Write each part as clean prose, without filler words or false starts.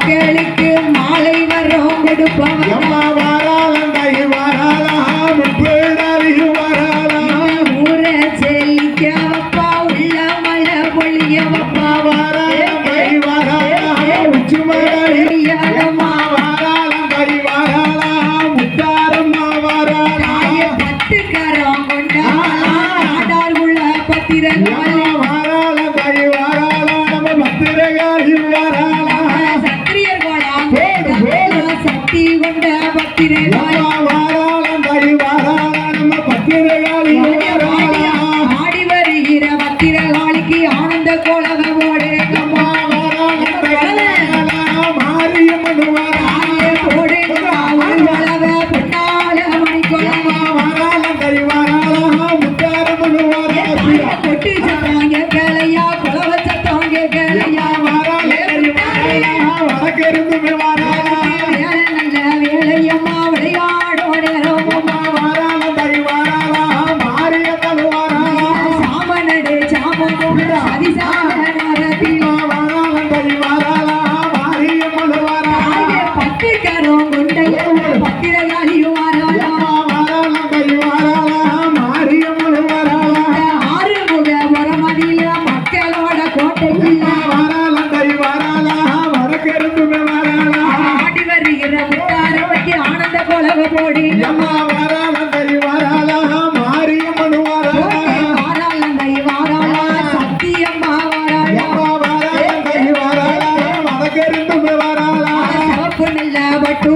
மக்களுக்கு மாலை வரும் கொடுப்பவன் எம்மா வாராளம் கை வாராளாம் முப்பேடாரி வாராளாம் ஊரை செழிக்க வப்பா உள்ள மழை பொழிய வப்பா வாராளம் கை வாராளாம் உச்சி மழை எம்மா வாராளம் கை வாராளாம் முத்தாரம்மா வாராளாம் பத்துக்காரம் கொண்டாடா நாடார் உள்ள பத்திரங்கள் வாராளம் கை வாராளாம் நம்ம பத்திரகாரி வாராளாம் சத்திரியர் கோலம் சக்தி கொண்ட பத்திரங்கள் வாராளம் கை வாராளாம் நம்ம பத்திரகாரி வாராளாம் ஆடி வருகிற பத்திரகாளிக்கு ஆனந்த கோலகமோடு அம்மா வாராளம் கை வாராளாம் மாரியம்மன் வாராளாம் போடு உழவ பொன்னால மணிக்கோலம் வாராளம் கை வாராளாம் முத்தாரம்மன் வாராளாம் கொட்டு சத்தாங்க கேளையா குலவ சத்தாங்க கேளையா வடக்கிருந்து வாராளாம் வேலை நல்ல வேலையம்மா விளையாடோ நேரமம்மா வாராளம் கை வாராளாம் மாரியம்மன் வாராளாம் சாமனடு சாமம் அதிசாம நேரத்தில் வாராளம் கை வாராளாம் மாரியம்மன் வாராளாம் பத்திரக்காரம் கொண்டைய பத்திரகாளியும் வாராளா வாராளம் கை வாராளாம் மாரியம்மன் வாராளாம் ஆறுமுக மரமதியில மக்களோட கோட்டைக்குள்ள வாராளம் கை வாராளாம் வடக்கிருந்து வாராளாம் ஆடி வருகிற முத்தாரமைக்கு ஆனந்த கோலக போடி அம்மா வாராளம் கை வாராளாம் மாரியம்மன் வாராளாம் வாராளங்கை வாராளா சத்தியம்மா வாராளா அம்மா வாராளம் கை வாராளாம் வடக்கிருந்து வாராளாம் சிவப்பு நல்ல பட்டு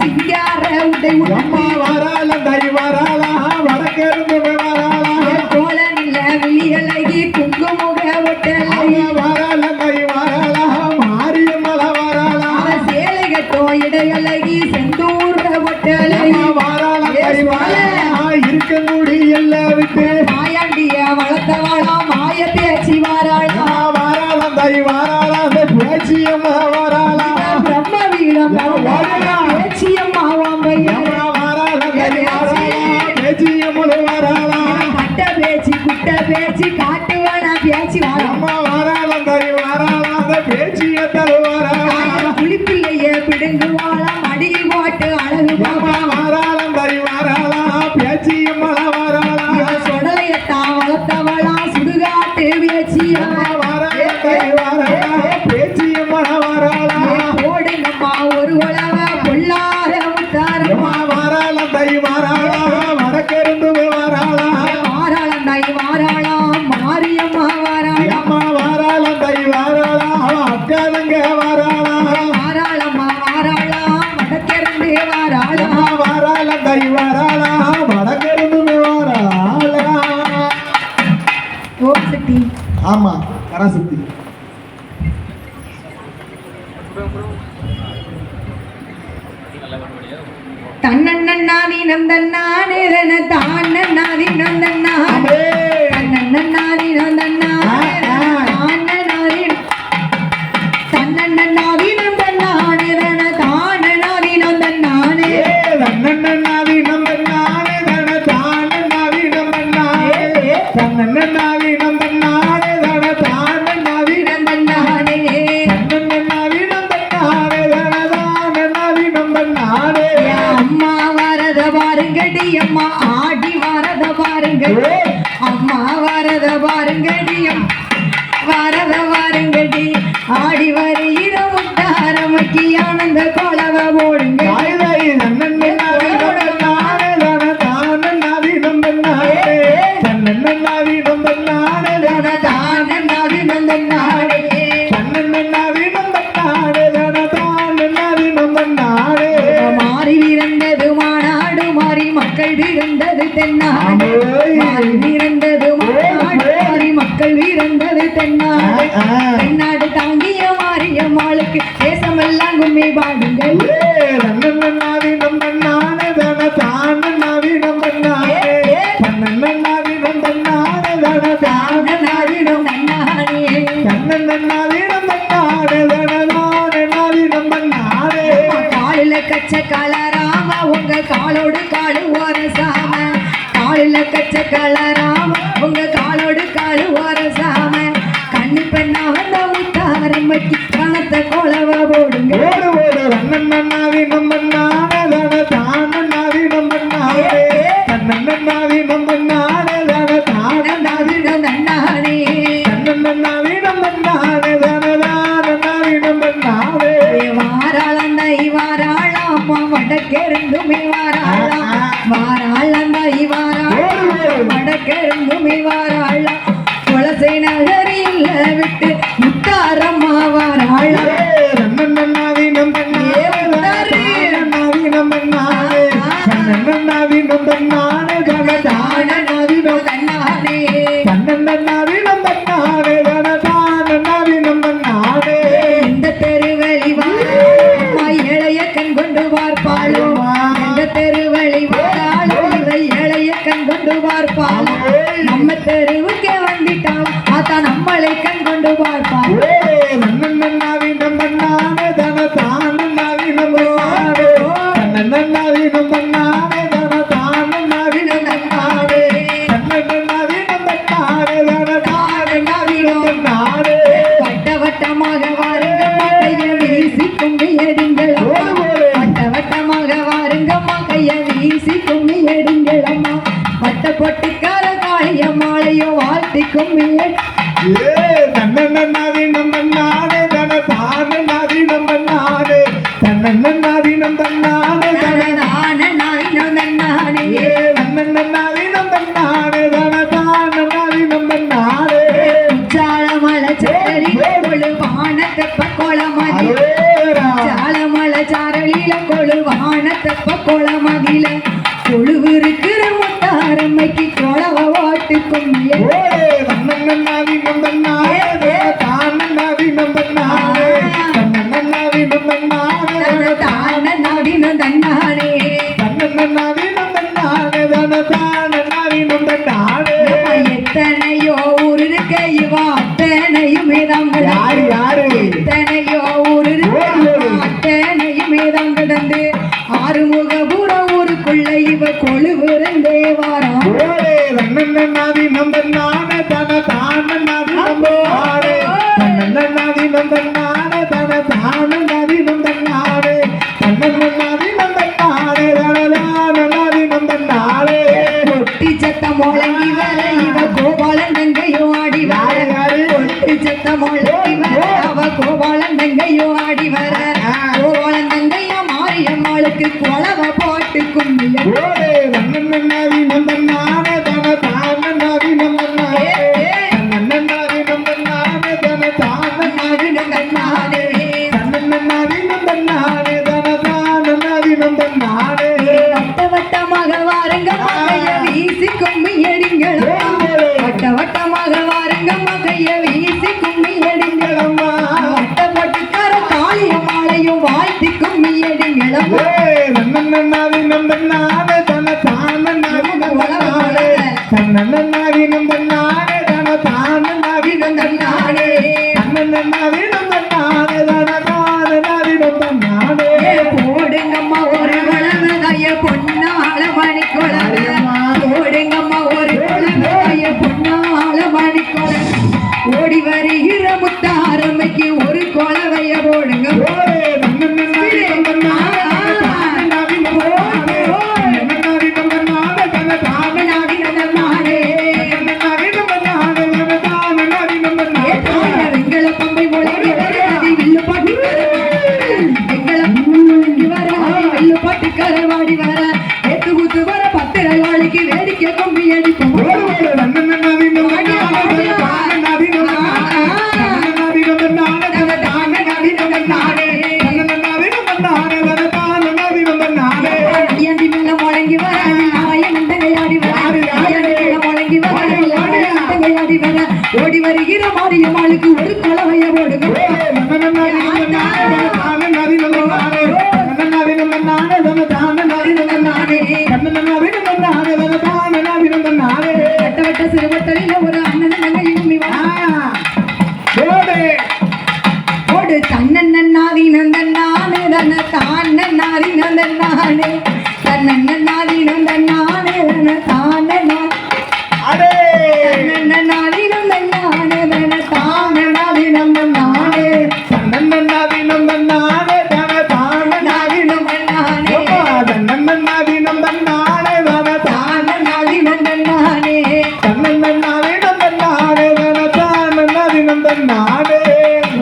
சிங்கார உடை அம்மா வாராளம் கை வாராளாம் வடக்கிருந்து வாராளாம் கோல நல்ல விழியழகி குங்குமுக ஒட்டலை அம்மா வாராளம் கை வாராளாம் மாரியம்மன் வாராளாம் சேலை கட்டோ இடையழகி செந்தூர ஒட்டலை அம்மா வாராளம் கை வாராளாம் இருக்கங்குடி எல்லாம் விட்டு மாயாண்டிய வளர்த்தவாளா மாய பேச்சு வாராளா அம்மா வாராளம் கை வாராளாம் பேச்சியம்மா வாராளாம் பிரம்ம வீடம் பேச்சியம்மா வாம்பையா அம்மா வாராளம் கை வாராளாம் பேச்சியம்மன் வாராளாம் கட்ட பேச்சு குட்ட பேச்சு காட்டுவான பேச்சு வாழா அம்மா வாராளம் கை வாராளாம் பேச்சிய தருவாராம் குளிப்பிள்ளைய பிடுங்குவாளா மடிகி போட்டு அழகு அம்மா வாராளம் கை வாராளாம் பேச்சியம்மா வாராளாம் சொடலையத்தான் வளர்த்தவளா சுடுகாட்டு பேச்சியா அம்மா வாராளம் கை வாராளாம் பேச்சியம்மா வாராளாம் போடுங்கம்மா ஒரு உழவ பொல்லாத முத்தாரம்மா அம்மா வாராளம் கை வாராளாம் வடக்கிருந்து வாராளாம் வாராளந்தாய் வாராளாம் மாரியம்மா வாராளா அம்மா வாராளம் கை வாராளாம் அக்காதங்க வாராளாம் வாராளம்மா வாராளாம் வடக்கிருந்து வாராளா அம்மா வாராளம் கை வாராளாம் வடக்கிருந்து வாராளாம் ஓம் சக்தி ஆமா பராசக்தி தன்னன்னாதி நந்தன்னானே தன தானன்னாதி நந்தன்னானே தன்னன்னாதி நந்தன்னானே தானன்னாதி தன்னன்னாதி நந்தன்னானே தன தானன்னாதி நந்தன்னானே தன்னன்னாதி நம்பன்னானே தன தானன்னாதி நம்பன்னானே தன்னன்னாதி நம்பன்னானே தன தானன்னாதி நந்தன்னானே தன்னன்னாதி நம்பன்னானே தன தானன்னாதி நம்பன்னானே அம்மா வரத பாருங்கடி அம்மா ஆடி வரத பாருங்கடி அம்மா வரத பாருங்கடி வரத பாருங்கடி ஆடி வருகிற முத்தாரமைக்கு ஆனந்த கோலவ போடுங்க தாய் தன்னன்னாதி நம்பன்னானே தன தானன்னாதி நம்பன்னானே தன்னன்னாதி நம்பன்னானே தன தானன்னாதி நந்தன்னானே தன்னன்னாதி நம்பன்னானே தன தானன்னாதி நம்பன்னானே மாறி விரண்டது மாநாடு மாறி மக்கள் விருந்தது தென்னாடு மாறி விரண்டது மாநாடு மாறி மக்கள் விருந்தது தென்னாடு தென்னாடு தாங்கிய மாறிய மாளுக்கு தேசமெல்லாம் கும்மி பாடுங்கள் தன்னன்னாதி நம்பன்னானே தன தானன்னாதி நம்பன்னானே தன்னன்னாதி நம்பன்னானே தன தானன்னாதி நன்னானே தன்னன்னாதி நம்பன்னானே தன தானன்னாதி நம்பன்னானே காலில கச்ச கலராம உங்க காலோடு காலு ஓரசாம காலில கச்ச கலராம உங்க காலோடு காலு ஓரசாம கண்ணு பெண்ணா வந்த முத்தாரமைக்கு கணத்தை கொலவ போடுங்க ஓடு ஓடு நன்னாதி நம்ம நானே தான தானநாதி நம்ம நானே நன்னாதி நம்ம நானே தான தானநாதி நன்னானே நன்னாதி நம்ம நானே தான தானநாதி நம்ம நானே வாராளந்த வாராளாமா வடக்கெருந்துமே வாராளா வாராளந்த வடக்கெருந்துமே வாராளா குலசை நகரில் விட்டு முத்தாரம்மா வாராளா நன்னாதி நம்ம நானே நம்ம நானே நன்னாதி நம்ம நானே தான தானநாதி நம்ம நன்னானே நன்னாதி நம்ம நானே தான தானநாதி நம்ம நானே இந்த தெருவழி வாராளம்மா இளைய கண் கொண்டு பார்ப்பாளோ இந்த தெருவழி வாராளோ இவை இளைய கண் கொண்டு பார்ப்பாளோ நம்ம தெருவுக்கு வந்துட்டாள் அதான் நம்மளை கண் கொண்டு பார்ப்பாள் நன்னாதி நம்ம நானே தான தானநாதி நம்ம நானே நன்னாதி நம்ம நானே தான தானநாதி நம்ம நானே நன்னாதி நம்ம நானே தான தானநாதி நம்ம நானே வட்ட வட்டமாக வாருங்க கைய வீசி கும்மி எடுங்களம்மா வட்ட வட்டமாக வாருங்க கைய வீசி கும்மி எடுங்களம்மா வட்ட பொட்டுக்கார காளிய மாலையோ வாழ்த்தி கும்மி நன்னாதி நம்ம நானே தான தானநாதி நம்ம நானே நன்னாதி நம்ம நானே தான நானே நன்னாதி நம்ம நானே தான தானநாதி நம்ம நானே சாலமலை சாரலி கொழு வானத்தப்ப கோலமதி சாலமலை சாரலில கொழு வானத்தப்ப கோலமதில கொழுவிருக்கிற முத்தாரம்மைக்கு கொலவ வாட்டு கும்மிய நன்னாதி நம்ம நானே தானநாதி நம்ம நானே நன்னாதி நம்ம நானே தான நாடின தன்னானே நன்னாதி நம்ம நானே தான தானநாதி நம்ம நானே எத்தனையோ ஊர் இருக்க இவா அத்தனையுமே தாங்கள் யாரு யாரு எத்தனையோ ஊர் இருக்க அத்தனையுமே தாங்கள் தந்து ஆறுமுகபுர ஊருக்குள்ள இவ கொழுவிருந்தே வாரம் நன்னாதி நம்ம நானே தான தானநாதி நம்ம நானே நன்னாதி நம்ம நானே தான தானநாதி நம்ம நானே நன்னாதி நம்ம நானே தான தானநாதி நம்ம நானே ஒட்டி சத்தம் முழங்கி வர இவ கோபாலன் தங்கையும் ஆடி வர ஒட்டி சத்தம் முழங்கி வர அவ கோபாலன் தங்கையும் ஆடி வர கோபாலன் தங்கையா மாரியம்மாளுக்கு கொலவ போட்டு கும்மிய நன்னாதி நம்ம நானே தான தானநாதி நம்ம நானே நன்னாதி நம்ம நானே தான தானநாதி நம்ம நானே நன்னாதி நம்ம நானே தான தானநாதி நம்ம நானே வட்ட வட்டமாக வாருங்க மகைய வீசி கும்மி எடுங்களம்மா வட்ட வட்டமாக வாருங்க மகைய வீசி கும்மி எடுங்களம்மா வட்ட பொட்டுக்கார காளிய மாலையும் வாழ்த்தி கும்மி எடுங்களம்மா நன்னாதி நம்ம நானே தான தானநாதி நம்ம நானே நன்னாதி நம்ம நானே தான தானநாதி நம்ம நானே நன்னாதி நம்ம நானே தான தானநாதி நம்ம நானே போடுங்கம்மா ஒரு குழந்தைய பொன்னாள மணி குழந்தை போடுங்கம்மா ஒரு குழந்தைய பொன்னாள மணி குழந்தை ஓடி வருகிற முத்தாரம்மைக்கு ஒரு குழவைய போடுங்க நன்னாதி நம்ம நானே தானநாதி நம்ம நானே நன்னாதி நம்ம நானே தான தானநாதி நம்ம நானே நன்னாதி நம்ம நானே தான தானநாதி நம்ம நானே எங்கள பம்பை முழங்கி வருகிறது வில்லு பாட்டி எங்கள முழங்கி வர வில்லு பாட்டி கரவாடி வர எத்து குத்து வர பத்திர வாழிக்கு வேடிக்கை கொம்பி அடிக்கும் நன்னாதி நம்ம நானே தானநாதி நம்ம நானே நன்னாதி நம்ம நானே தான தானநாதி நம்ம நானே நன்னாதி நம்ம நானே தான தானநாதி நம்ம நானே ஐயண்டி மேல முழங்கி வர நாயன் தங்கையாடி வர ஐயண்டி மேல முழங்கி வர நாயன் தங்கையாடி வர ஓடி வருகிற மாரியம்மாளுக்கு ஒரு குலவைய போடுங்க நன்னாதி நம்ம நானே தான தானநாதி நம்ம நானே நன்னாதி நம்ம நானே தான தானநாதி நம்ம நானே நன்னாதி நம்ம நானே தான தானநாதி நம்ம நானே வட்ட வட்ட சிறுவட்டலில் ஒரு அண்ணன் தங்கையும் இவா ஓடு தன்னன்னாதி நந்தன்னானே தன தானன்னாதி நந்தன்னானே தன்னன்னாதி நந்தன்னானே தன தானன்னா அடே தன்னன்னாதி நந்தன்னானே தன தானன்னாதி நந்தன்னானே நன்னாதி நம்ம தன்னானே தன தான நாவினும் நானே தன்னன்னாவினம் தன்னானே தன தான நாவினும் நானே தன்னன்னாவினம் தன்னானே தன தானன்னாவினம் தன்னானே.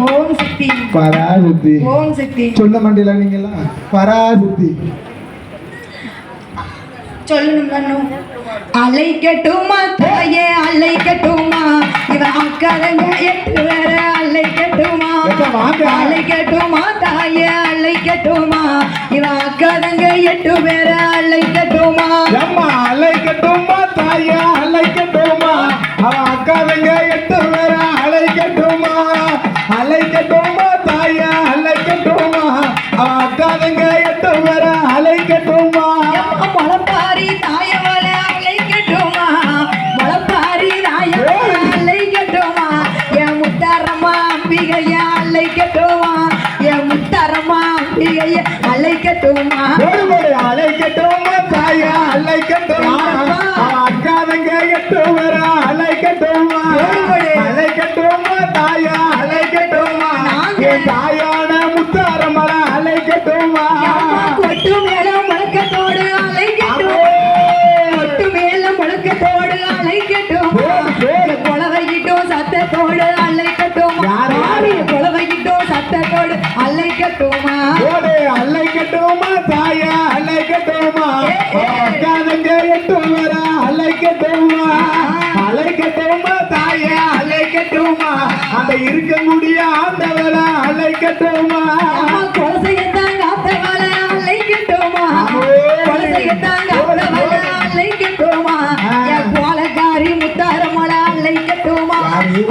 ஓம் சக்தி பராசக்தி ஓம் சக்தி சொல்ல மாட்டீங்களா நீங்களாம்? பராசக்தி சொல்லணும். அலைக்கட்டுமா தாயே அலைக்கட்டுமா இவன் அக்கறங்க எட்டு வேற அலைக்கட்டுமா அலைக்கட்டுமா தாயே அலைக்கட்டுமா இவன் அக்கறங்க எட்டு வேற அலைக்கட்டுமா அம்மா அலைக்கட்டுமா தாயா அலைக்கட்டுமா அவன் அக்காதங்க எட்டு பேர அலைக்கட்டுமா அலைக்கட்டுமா தாயா அலைக்கட்டுமா அவன் அக்காதங்க எட்டு பேர அலைக்கட்டுமா. முளப்பாரி தாயவள அலைக்கட்டுமா முளப்பாரி தாயவள அலைக்கட்டுமா என் முத்தாரம்மா அம்பிகைய அலைக்கட்டுமா என் முத்தாரம்மா அம்பிகைய அலைக்கட்டுமா அலைக்கட்டுமா தாயா அலைக்கட்டுமா அவன் அக்காதங்க எட்டு பேர அலைக்கட்டுமா அலைக்கட்டுமா தாயா அலைக்கட்டுமா என் தாயான முத்தாரம்மர அலைக்கட்டுமா. கொட்டு மேல முழக்கத்தோடு அலைக்கட்டுமா கொட்டு மேல முழக்கத்தோடு அலைக்கட்டுமா கொலவையிட்டோம் சத்தத்தோடு அலைக்கட்டுமா கொலவையிட்டோம் சத்தத்தோடு அலைக்கட்டுமா அலைக்கட்டுமா தாயா அலைக்கட்டுமா அக்காதங்க எட்டு பேர அலைக்கட்டுமா அலைக்கட்டுமா தாயா அலைக்கட்டுமா அந்த இருக்கக்கூடிய ஆண்டவர அலைக்கட்டுமா. கொலசையத்தான் காத்தவள அலைக்கட்டுமா கொலசையத்தான் காத்தவள அலைக்கட்டுமா என் கோலக்காரி முத்தாரமள அலைக்கட்டுமா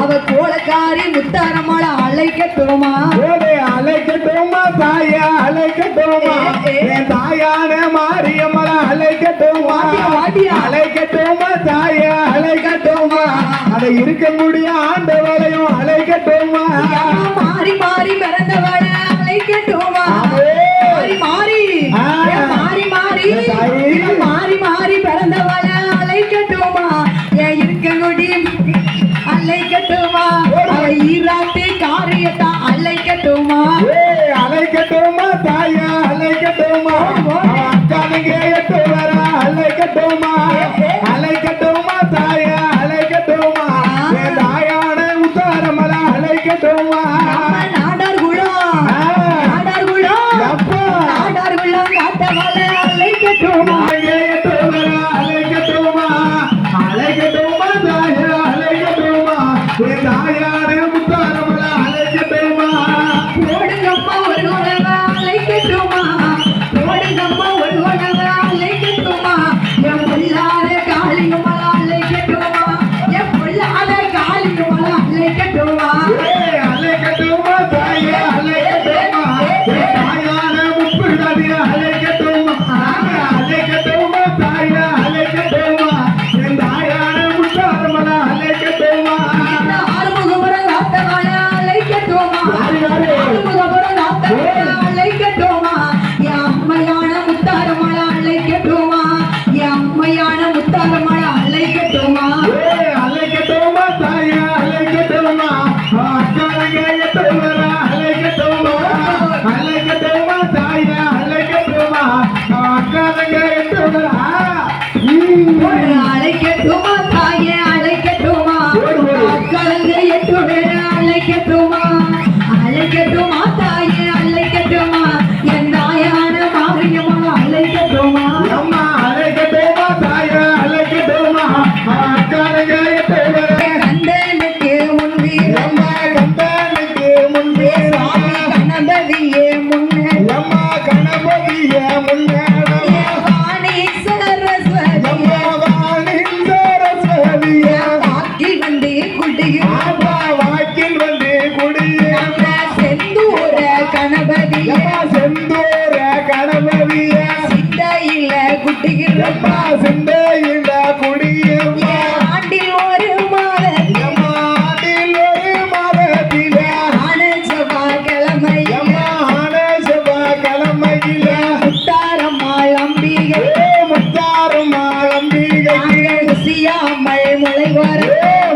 அவ கோலக்காரி முத்தாரமள அலைக்கட்டுமா அலைக்கட்டுமா தாயா அலைக்கட்டுமா என் தாயான மாரியம்மள அலைக்கட்டுமா அலைக்கட்டுமா தாயா அலைக்கட்டுமா அதை இருக்கக்கூடிய ஆண்டவளையும் அலைக்கட்டுமா. மாறி மாறி பிறந்தவள அலைக்கட்டுமா மாறி மாறி மாறி மாறி மாறி மாறி பிறந்தவள அலைக்கட்டுமா என் இருக்கங்குடி அலைக்கட்டுமா அவ ஈராட்டு காரியத்தா அலைக்கட்டுமா அலைக்கட்டுமா தாயா அலைக்கட்டுமா அக்கானுங்க எட்டு வர அலைக்கட்டுமா அலைக்கட்டுமா தாயா அலைக்கட்டுமா என் தாயான உத்தாரமல அலைக்கட்டுமா. நாடார் குளம் நாடார் குளம் நாடார் குளம் காத்தவள அலைக்கட்டுமா எட்டு வர அலைக்கட்டுமா அலைக்கட்டுமா தாயா அலைக்கட்டுமா என் தாயான உத்தாரமல அலைக்கட்டுமா. போடுங்கம்மா ஒரு உணவ அலைக்கட்டுமா போடுங்கம்மா ஒரு உணவ அலைக்கட்டுமா என் பொல்லாத காளியம்மள அலைக்கட்டுமா என் பொல்லாத காளியம்மள அலைக்கட்டுமா அலைக்கட்டுமா தாயா அலைக்கட்டுமா என் தாயான முப்புடாதிய அலைக்கட்டுமா அலைக்கட்டுமா தாயா அலைக்கட்டுமா என் தாயான முத்தாரமல அலைக்கட்டுமா. ஆறுமுகபுரம் காத்தவள அலைக்கட்டுமா ஆறுமுகபுரம் காத்தவள அலைக்கட்டுமா என் அம்மையான முத்தாரமள அலைக்கட்டுமா என் அம்மையான முத்தாரமள அலைக்கட்டுமா அலைக்கட்டுமா தாயா அலைக்கட்டுமா அக்காரங்க எட்டு வர அலைக்கட்டுமா அலைக்கட்டுமா தாயா அலைக்கட்டுமா அக்காரங்க எட்டு வர அழைக்கட்டுமா தாயே அழைக்கட்டுமா அக்கலங்க எட்டு பேர அழைக்கட்டுமா அழைக்கட்டுமா தாயே அழைக்கட்டுமா என் தாயான மாரியம்மா அழைக்கட்டுமா அம்மா அலைக்கட்டுமா தாயா அலைக்கட்டுமா அக்காரங்க எட்டு வர கந்தனுக்கு முன்பே அம்மா கந்தனுக்கு முன்பே சுவாமி கணபதியே முன்னே அம்மா கணபதிய முன்னேடம் வாணி சரஸ்வதி அம்மா வாணின் சரஸ்வதிய வாக்கில் வந்து குடியும் அப்பா வாக்கில் வந்து குடியே செந்தூர கணபதி அம்மா செந்தூர கணபதிய சிந்தையில குட்டியில் அம்மா சிந்தையில குடியே ஆண்டில் ஒரு மாதம் அம்மா ஆண்டில் ஒரு மாதத்தில ஆன செவ்வாய்க்கிழமை அம்மா ஆன செவ்வாய்க்கிழமையில முத்தாரம்மாள் அம்பிகை முத்தாரம்மா அம்பிகை முசியாமல் முளை வர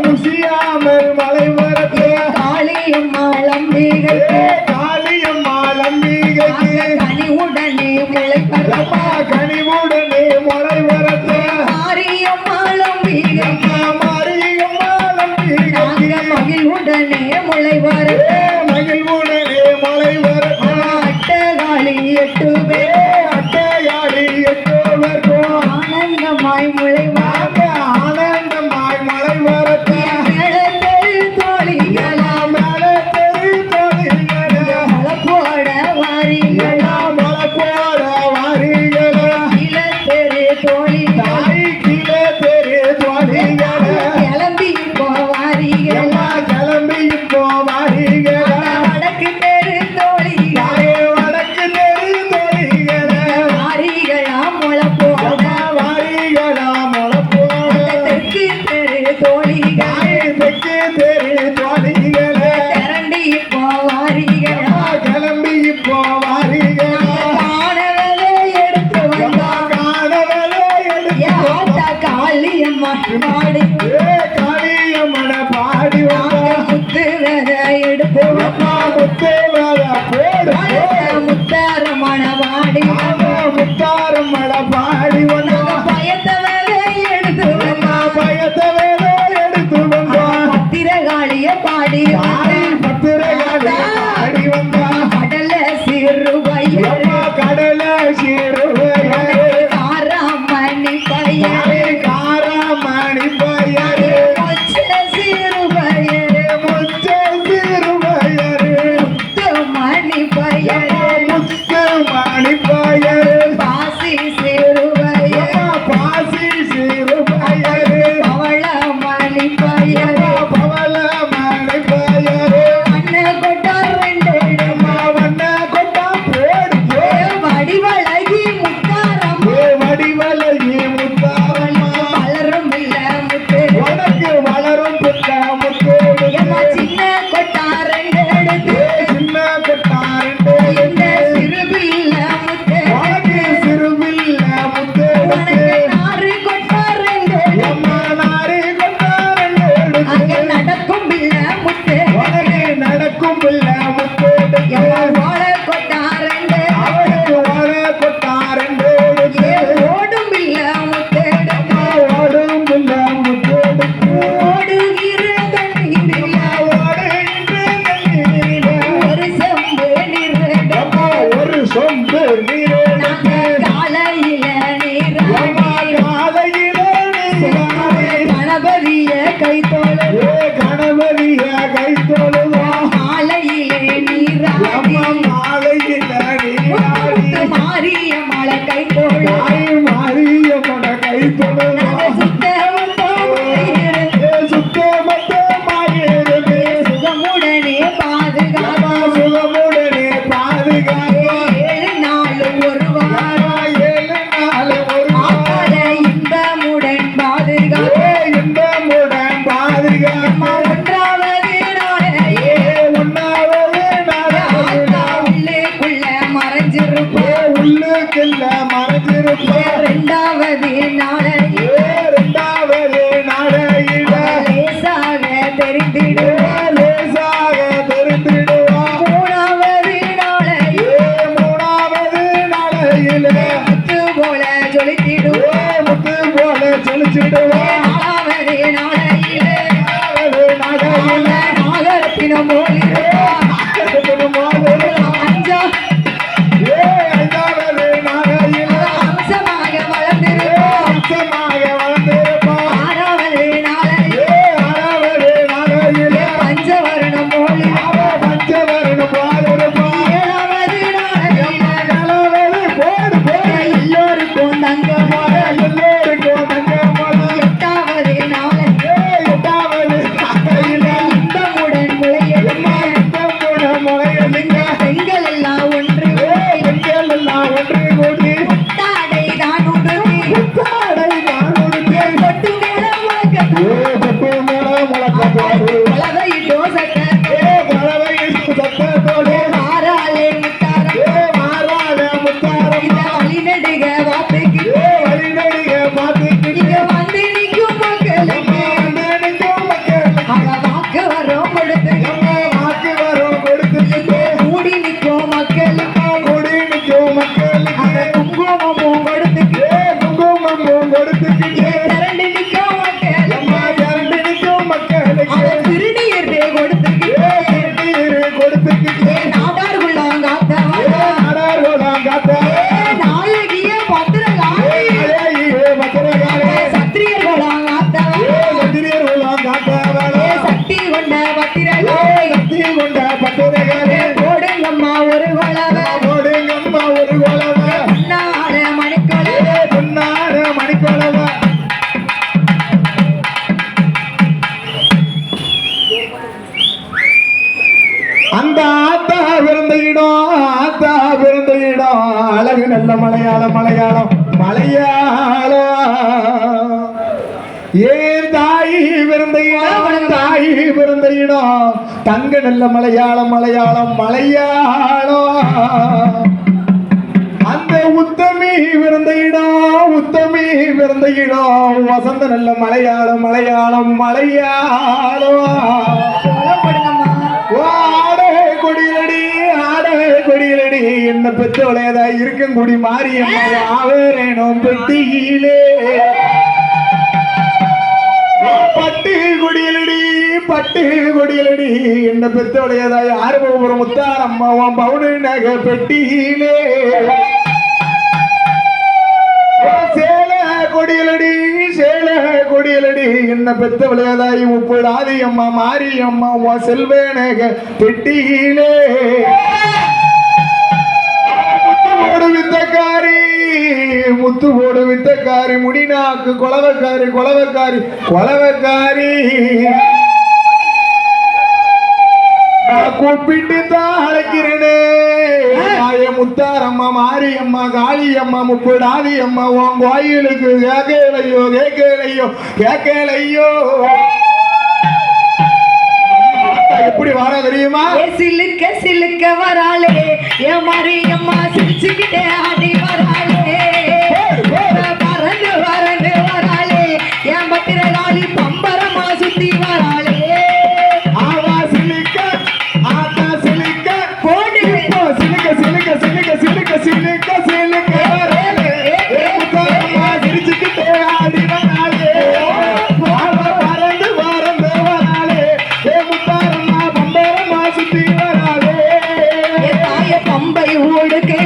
முசியாமல் மலை வரத்து காளியம்மாள் அம்பிகை காளியம்மா முளை அம்மா கனிவுடனே முளை வரட்டு மாரியம்மாளும் மாரியம்மாளும் நாங்க மகிழ்வுடனே முளை வர மகிழ்வுடனே முளை வரட்டு அட்டகாளி 8 பேர் அட்டையாடி 8 பேருக்கும் ஆனந்தமாய் முளை வர ஆனந்தமாய் மழை வரட்டு மேளத்தில் தோழிகளா மேலே தெரு தோழிகளா மலை போட வாரிகளா மழை போட வாரிகளா இளத்தெரு தோழிகளா தாய் கீழே தெரு தோழிகளா கிளம்பி போவாரிகளா எம்மா கிளம்பி இப்போ வாரிகளா வடக்கு தெரு தோழிகளா தாயே வடக்கு தெரு தோழிகளா வாரிகளா முளை போட வாரிகளா மழை போட தெற்கு தெரு தோழிகளா தாயே தெற்கு தெரு தோழிகளா திரண்டி போவாரிகளா கிளம்பி இப்போ வாரிகளா காணவரே எடுத்து வந்தா காணவளே எடுத்து யாத்தா காளியம்மா பாடி காளியம்மன பாடி நாங்க முத்து வேற எடுத்து வந்தா முத்தே மேல போடு முத்தாரமான பாடி முத்தாரம் மழ பாடி வந்தா பயத்த வேற எடுத்து வந்தா பயத்தை வேலை எடுத்து வந்தா பத்திரகாளிய பாடி தாய் பத்திரகாளி பாடி வந்தா கடல சிறுவையர் அம்மா கடல சிறுவையரே காராமணி பையர் காரமணி பையரே மொச்ச சிறுவையர் முச்ச சிறுவையரே மணி பையர் முத்து மணி பையரே பாசி சிறுவையர் பாசி சிறுவையரே பவள மணி பையர் பவள மணி பையரே அண்ண கொட்டார் ரெண்டு இடமா வண்ண கொட்டா போடு வடிவழகி முத்தாரம் வடிவலையே முத்தாரம்மா வளரும் இல்ல முத்து உனக்கு வளரும் புத்த முத்து எம்மா சின்ன கொட்டார் ரெண்டு எடுத்து சின்ன கொட்டாரண்டு இந்த சிறுபில்ல முத்து உனக்கு சிறுவில்ல முத்து உனக்கு நாறு கொட்டார் ரெண்டு அம்மா நாரி கொட்டாரண்டு அங்க நடக்கும் இல்ல முத்து உனக்கு நடக்கும் பிள்ளை முத்து எம்மா வாழ கொட்டார் ரெண்டு அவனுக்கு வள கொட்டாரண்டு ஓடும் இல்ல முத்து ஓடும் பிள்ளை முத்து ஓடுகிற தண்ணீரில் ஒரு செம்பு நீர் ஒரு சொம்பு நீரே காலையில நீர் கணபதிய கை தோழ கணவரிய கை தொழுவா மாலையிலே நீராடி மாலையில நீராடி மாறிய மலை கை தோழ மாரியம்மன கை தொழுவா சுத்தமத்தமாயிருந்து சுகமுடனே பாதுகாப்பா சுகமுடனே பாதுகாப்பா 7 நாள் ஒரு வாரம் 7 நாள் ஒரு ஆப்பட இன்பமுடன் பாதுகாப்பா இன்பமுடன் பாதுகாப்பா ஒன்றாவது நாளையே உண்ணாவது நாளாவது உள்ளுக்குள்ள மறைஞ்சிருப்பா உள்ளுக்குள்ள மறைஞ்சிருப்பா இரண்டாவது நாளையே இரண்டாவது நாளையில லேசாக தெரிந்திடுவா லேசாக தெரிந்திடுவா மூணாவது நாளையே மூணாவது நாளையில முத்து போல ஜொலித்திடுவா முத்து போல செலுத்திடுவா நாலாவது நாளையிலே நாளையில நாகரத்தினம் போலிருப்பா அஞ்சா ஐந்தாவது நாளையில அம்சமாக வளர்ந்திருப்பா அம்சமாக வளர்ந்திருப்பா ஆறாவது நாளையே ஆறாவது நாளையில பஞ்சவரணம் போலிருப்பா பஞ்சவரணும் பாலிருப்பா ஏழாவது நாளையிலே போடு போடு எல்லோருக்கும் தங்கமாக எல்லோருக்கும் தங்க ஆத்தா பிறந்த இடம் அழகு நல்ல மலையாளம் மலையாளம் மலையாளம் ஏன் தாயி பிறந்த இடம் தாயி பிறந்த இடம் தங்க நல்ல மலையாளம் மலையாளம் மலையாளம் அந்த உத்தமி பிறந்த இடம் உத்தமி பிறந்த இடம் வசந்த நல்ல மலையாளம் மலையாளம் மலையாளம் ஆடே கொடியலடி ஆடே கொடியலடி என்ன பெற்றோளையதா இருக்கும் குடி மாரியம்மா ஆவேரேனும் பெட்டியிலே பட்டு கொடியலடி பட்டு கொடியலடி என்ன பெற்றோளையதா யாரு ஒரு முத்தாரம்மா உன் பவுனு நகை பெட்டியிலே சேல கொடியலடி சேல கொடியலடி என்ன பெத்த விளையாதாய் முப்படாதி அம்மா மாரி அம்மா உன் செல்வேனக பெட்டியிலே முத்து வித்தக்காரி முத்து போடு வித்தக்காரி முடிநாக்கு கொலவக்காரி கொலவக்காரி கொலவக்காரி கூப்பிட்டு தான் அழைக்கிறேனே முத்தாரம்மா மாரியம்மா காளியம்மா முப்படாதி அம்மா உன் கோயிலுக்கு கேட்கலையோ கேட்கலையோ கேட்கலையோ எப்படி வர தெரியுமா சிலுக்க சிலுக்க வராளே என் மாரியம்மா சிரிச்சுக்கிட்டே ஆடி வராளே பறந்து பறந்து வராளே என் பத்திரகாளி பம்பரமா சுத்தி வராளே சிலுக்க சிலுக்க சிரிச்சுக்கிட்டே ஆடி வராளே பறந்து பறந்து வராளே முத்தாரம்மா பம்பரமா சுத்தி வராளே தாய பம்பை ஊடுக்கு